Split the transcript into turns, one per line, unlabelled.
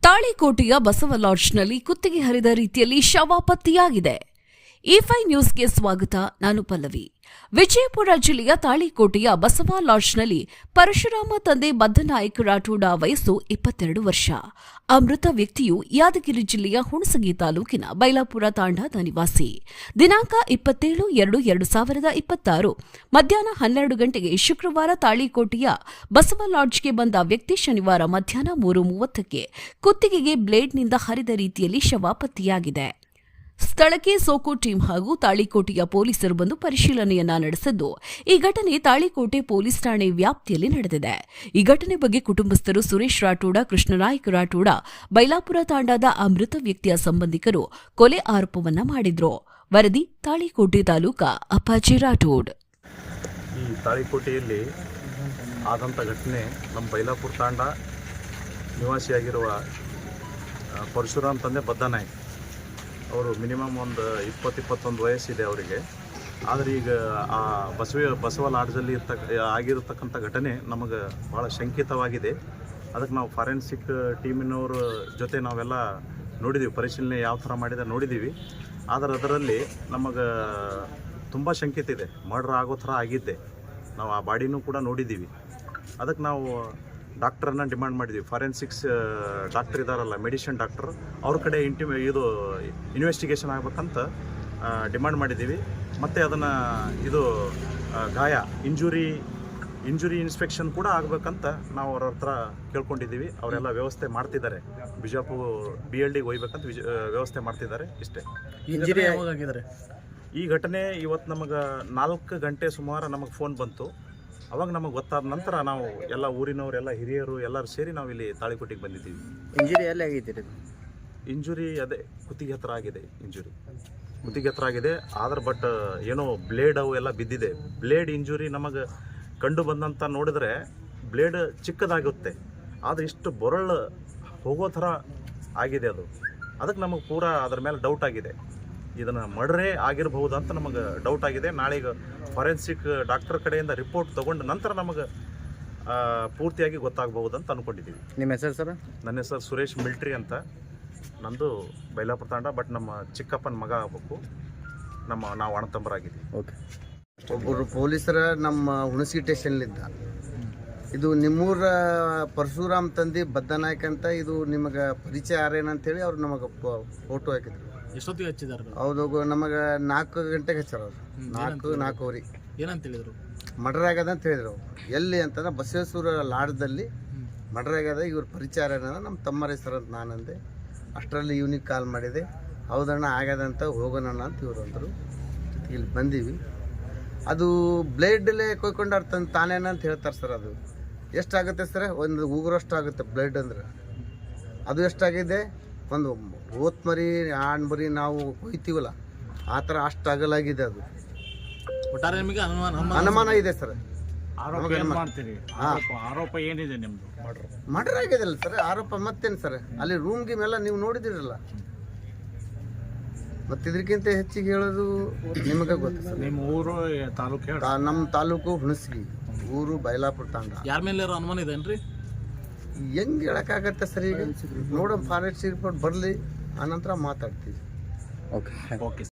ತಾಳಿಕೋಟೆಯ ಬಸವ ಲಾಡ್ಜ್ನಲ್ಲಿ ಕುತ್ತಿಗೆ ಹರಿದ ರೀತಿಯಲ್ಲಿ ಶವ ಪತ್ತೆಯಾಗಿದೆ. E5 ನ್ಯೂಸ್ಗೆ ಸ್ವಾಗತ. ನಾನು ಪಲ್ಲವಿ. ವಿಜಯಪುರ ಜಿಲ್ಲೆಯ ತಾಳಿಕೋಟೆಯ ಬಸವ ಲಾಡ್ಜ್ನಲ್ಲಿ ಪರಶುರಾಮ ತಂದೆ ಬದ್ದನಾಯಕ ರಾಠೋಡ ವಯಸ್ಸು 22 ವರ್ಷ. ಆ ಮೃತ ವ್ಯಕ್ತಿಯು ಯಾದಗಿರಿ ಜಿಲ್ಲೆಯ ಹುಣಸಗಿ ತಾಲೂಕಿನ ಬೈಲಾಪುರ ತಾಂಡಾದ ನಿವಾಸಿ. ದಿನಾಂಕ 27/7/2026 ಮಧ್ಯಾಹ್ನ 12 ಗಂಟೆಗೆ ಶುಕ್ರವಾರ ತಾಳಿಕೋಟೆಯ ಬಸವ ಲಾಡ್ಜ್ಗೆ ಬಂದ ವ್ಯಕ್ತಿ ಶನಿವಾರ ಮಧ್ಯಾಹ್ನ 3:30ಕ್ಕೆ ಕುತ್ತಿಗೆಗೆ ಬ್ಲೇಡ್ನಿಂದ ಹರಿದ ರೀತಿಯಲ್ಲಿ ಶವ ಪತ್ತೆಯಾಗಿದೆ. ಸ್ಥಳಕ್ಕೆ ಸೋಕೋ ಟೀಂ ಹಾಗೂ ತಾಳಿಕೋಟೆಯ ಪೊಲೀಸರು ಬಂದು ಪರಿಶೀಲನೆಯನ್ನ ನಡೆಸಿದ್ದು, ಈ ಘಟನೆ ತಾಳಿಕೋಟೆ ಪೊಲೀಸ್ ಠಾಣೆ ವ್ಯಾಪ್ತಿಯಲ್ಲಿ ನಡೆದಿದೆ. ಈ ಘಟನೆ ಬಗ್ಗೆ ಕುಟುಂಬಸ್ಥರು ಸುರೇಶ್ ರಾಠೋಡ, ಕೃಷ್ಣನಾಯಕ ರಾಠೋಡ, ಬೈಲಾಪುರ ತಾಂಡಾದ ಆ ಮೃತ ವ್ಯಕ್ತಿಯ ಸಂಬಂಧಿಕರು ಕೊಲೆ ಆರೋಪವನ್ನ ಮಾಡಿದ್ರು. ವರದಿ ತಾಳಿಕೋಟೆ ತಾಲೂಕಾ ಅಪ್ಪಾಜಿ ರಾಠೋಡ್.
ಈ ತಾಳಿಕೋಟೆಯಲ್ಲಿ ಆದಂಥ ಘಟನೆ ನಮ್ಮ ಬೈಲಾಪುರ ತಾಂಡ ನಿವಾಸಿಯಾಗಿರುವ ಪರಶುರಾಮ್ ತಂದೆ ಬದ್ದನಾಯಕ್ ಅವರು ಮಿನಿಮಮ್ ಒಂದು 20-21 ವಯಸ್ಸಿದೆ ಅವರಿಗೆ. ಆದರೆ ಈಗ ಆ ಬಸವ ಲಾಡ್ಜಲ್ಲಿ ಆಗಿರತಕ್ಕಂಥ ಘಟನೆ ನಮಗೆ ಭಾಳ ಶಂಕಿತವಾಗಿದೆ. ಅದಕ್ಕೆ ನಾವು ಫಾರೆನ್ಸಿಕ್ ಟೀಮಿನವ್ರ ಜೊತೆ ನಾವೆಲ್ಲ ನೋಡಿದ್ದೀವಿ, ಪರಿಶೀಲನೆ ಯಾವ ಥರ ಮಾಡಿದ ನೋಡಿದ್ದೀವಿ. ಆದರೆ ಅದರಲ್ಲಿ ನಮಗೆ ತುಂಬ ಶಂಕಿತ ಇದೆ, ಮರ್ಡರ್ ಆಗೋ ಥರ ಆಗಿದ್ದೆ. ನಾವು ಆ ಬಾಡಿನೂ ಕೂಡ ನೋಡಿದ್ದೀವಿ. ಅದಕ್ಕೆ ನಾವು ಡಾಕ್ಟ್ರನ್ನ ಡಿಮ್ಯಾಂಡ್ ಮಾಡಿದ್ದೀವಿ. ಫಾರೆನ್ಸಿಕ್ಸ್ ಡಾಕ್ಟರ್ ಇದ್ದಾರಲ್ಲ, ಮೆಡಿಷನ್ ಡಾಕ್ಟರ್, ಅವ್ರ ಕಡೆ ಇದು ಇನ್ವೆಸ್ಟಿಗೇಷನ್ ಆಗಬೇಕಂತ ಡಿಮ್ಯಾಂಡ್ ಮಾಡಿದ್ದೀವಿ. ಮತ್ತು ಅದನ್ನು ಗಾಯ ಇಂಜುರಿ ಇನ್ಸ್ಪೆಕ್ಷನ್ ಕೂಡ ಆಗಬೇಕಂತ ನಾವು ಅವ್ರ ಹತ್ರ ಕೇಳ್ಕೊಂಡಿದ್ದೀವಿ. ಅವರೆಲ್ಲ ವ್ಯವಸ್ಥೆ ಮಾಡ್ತಿದ್ದಾರೆ. ಬಿಜಾಪುರ BLDಗೆ ಒಯ್ಬೇಕಂತ ವ್ಯವಸ್ಥೆ ಮಾಡ್ತಿದ್ದಾರೆ. ಇಷ್ಟೇ.
ಇಂಜುರಿ ಯಾವಾಗಿದ್ದಾರೆ?
ಈ ಘಟನೆ ಇವತ್ತು ನಮಗೆ 4 ಗಂಟೆ ಸುಮಾರು ನಮಗೆ ಫೋನ್ ಬಂತು. ಅವಾಗ ನಮಗೆ ಗೊತ್ತಾದ ನಂತರ ನಾವು ಎಲ್ಲ ಊರಿನವರೆಲ್ಲ ಹಿರಿಯರು ಎಲ್ಲರೂ ಸೇರಿ ನಾವು ಇಲ್ಲಿ ತಾಳಿಕೋಟೆಗೆ ಬಂದಿದ್ದೀವಿ.
ಇಂಜುರಿ ಎಲ್ಲಿ ಆಗಿದ್ದೀರಿ?
ಇಂಜುರಿ ಅದೇ ಕುತ್ತಿಗೆ ಹತ್ರ ಆಗಿದೆ. ಕುತ್ತಿಗೆ ಹತ್ರ ಆಗಿದೆ. ಆದ್ರೆ ಬಟ್ ಏನೋ ಬ್ಲೇಡ್ ಅವು ಎಲ್ಲ ಬಿದ್ದಿದೆ. ಬ್ಲೇಡ್ ಇಂಜುರಿ ನಮಗೆ ಕಂಡು ಬಂದಂತ ನೋಡಿದ್ರೆ ಬ್ಲೇಡ್ ಚಿಕ್ಕದಾಗುತ್ತೆ, ಆದರೆ ಇಷ್ಟು ಬೊರಳು ಹೋಗೋ ಥರ ಆಗಿದೆ ಅದು. ಅದಕ್ಕೆ ನಮಗೆ ಪೂರಾ ಅದ್ರ ಮೇಲೆ ಡೌಟ್ ಆಗಿದೆ. ಇದನ್ನು ಮರ್ಡರೇ ಆಗಿರಬಹುದು ಅಂತ ನಮಗೆ ಡೌಟ್ ಆಗಿದೆ. ನಾಳೆಗೆ ಫಾರೆನ್ಸಿಕ್ ಡಾಕ್ಟರ್ ಕಡೆಯಿಂದ ರಿಪೋರ್ಟ್ ತೊಗೊಂಡ ನಂತರ ನಮಗೆ ಪೂರ್ತಿಯಾಗಿ ಗೊತ್ತಾಗಬಹುದು ಅಂತ ಅಂದ್ಕೊಂಡಿದ್ದೀವಿ.
ನಿಮ್ಮ ಹೆಸರು ಸರ್?
ನನ್ನ ಹೆಸರು ಸುರೇಶ್ ಮಿಲ್ಟ್ರಿ ಅಂತ. ನಂದು ಬೈಲಾಪುರ ತಾಂಡ, ಬಟ್ ನಮ್ಮ ಚಿಕ್ಕಪ್ಪನ ಮಗ ಆಗಬೇಕು. ನಾವು ಅಣ್ಣತಂಬರಾಗಿದ್ದೀವಿ.
ಓಕೆ. ಒಬ್ಬರು ಪೊಲೀಸರ ನಮ್ಮ ಹುಣಸಗಿ ಸ್ಟೇಷನ್ಲಿದ್ದ. ಇದು ನಿಮ್ಮೂರ ಪರಶುರಾಮ್ ತಂದೆ ಬದ್ದನಾಯಕ್ ಅಂತ, ಇದು ನಿಮಗೆ ಪರಿಚಯ ಯಾರೇನಂತೇಳಿ ಅವ್ರು ನಮಗೆ ಫೋಟೋ ಹಾಕಿದ್ರು.
ಎಷ್ಟೊತ್ತಿಗೆ ಹಚ್ಚಿದಾರೆ?
ಹೌದು, ನಮಗೆ 4 ಗಂಟೆಗೆ ಹಚ್ಚಾರ ಅವ್ರು. 4:00
ಏನಂತ ಹೇಳಿದ್ರು?
ಮರ್ಡರ್ ಆಗ್ಯದ ಅಂತ ಹೇಳಿದ್ರು ಅವ್ರು. ಎಲ್ಲಿ ಅಂತಂದ್ರೆ ಬಸವೇಶ್ವರ ಲಾಡ್ಜಲ್ಲಿ ಮರ್ಡರ್ ಆಗ್ಯದ, ಇವ್ರ ಪರಿಚಯ ಏನಂದ್ರೆ ನಮ್ಮ ತಮ್ಮರ ಹೆಸರು ಅಂತ ನಾನಂದೆ. ಅಷ್ಟರಲ್ಲಿ ಇವನಿಗೆ ಕಾಲ್ ಮಾಡಿದೆ. ಹೌದಣ್ಣ ಆಗ್ಯದಂತ, ಹೋಗೋಣ ಅಂತ ಇವ್ರು ಅಂದರು. ಇಲ್ಲಿ ಬಂದೀವಿ. ಅದು ಬ್ಲೇಡಲ್ಲೇ ಕೊಯ್ಕೊಂಡಾರ ತಾನೇನಂತ ಹೇಳ್ತಾರೆ ಸರ್. ಅದು ಎಷ್ಟಾಗುತ್ತೆ ಸರ್? ಒಂದು ಉಗುರಷ್ಟು ಆಗುತ್ತೆ ಬ್ಲೇಡ್ ಅಂದ್ರೆ. ಅದು ಎಷ್ಟಾಗಿದೆ? ಒಂದು ಓತ್ಮರಿ ಆಣ್ಮರಿ ನಾವು ಕೊಯ್ತೀವಲ್ಲ, ಆ ಥರ ಅಷ್ಟು ಅಗಲಾಗಿದೆ. ಅದು
ಒಟ್ಟಾರೆ ನಿಮಗೆ
ಅನುಮಾನ ಇದೆ ಸರ್.
ಆರೋಪ ಏನಿದೆ ನಿಮ್ದು?
ಮರ್ಡರ್ ಆಗಿದೆಲ್ಲ ಸರ್ ಆರೋಪ. ಮತ್ತೇನು ಸರ್, ಅಲ್ಲಿ ರೂಮ್ಗೆ ಮೇಲೆ ನೀವು ನೋಡಿದಿರಲ್ಲ. ಮತ್ತೆ ಇದಕ್ಕಿಂತ ಹೆಚ್ಚಿಗೆ ಹೇಳೋದು ನಿಮಗೆ ಗೊತ್ತು ಸರ್.
ನಿಮ್ಮ ಊರು ತಾಲೂಕು?
ನಮ್ಮ ತಾಲೂಕು ಹುಣಸಗಿ, ಊರು ಬೈಲಾಪುರ ತಾಂಡ.
ಯಾರ ಮೇಲೆ ಅನುಮಾನ ಇದೇನ್ರಿ?
ಹೆಂಗೆ ಹೇಳೋಕ್ಕಾಗತ್ತೆ ಸರ್? ಈಗ ನೋಡೋ ಫಾರೆಸ್ಟ್ ರಿಪೋರ್ಟ್ ಬರಲಿ, ಆನಂತರ ಮಾತಾಡ್ತೀವಿ.
ಓಕೆ.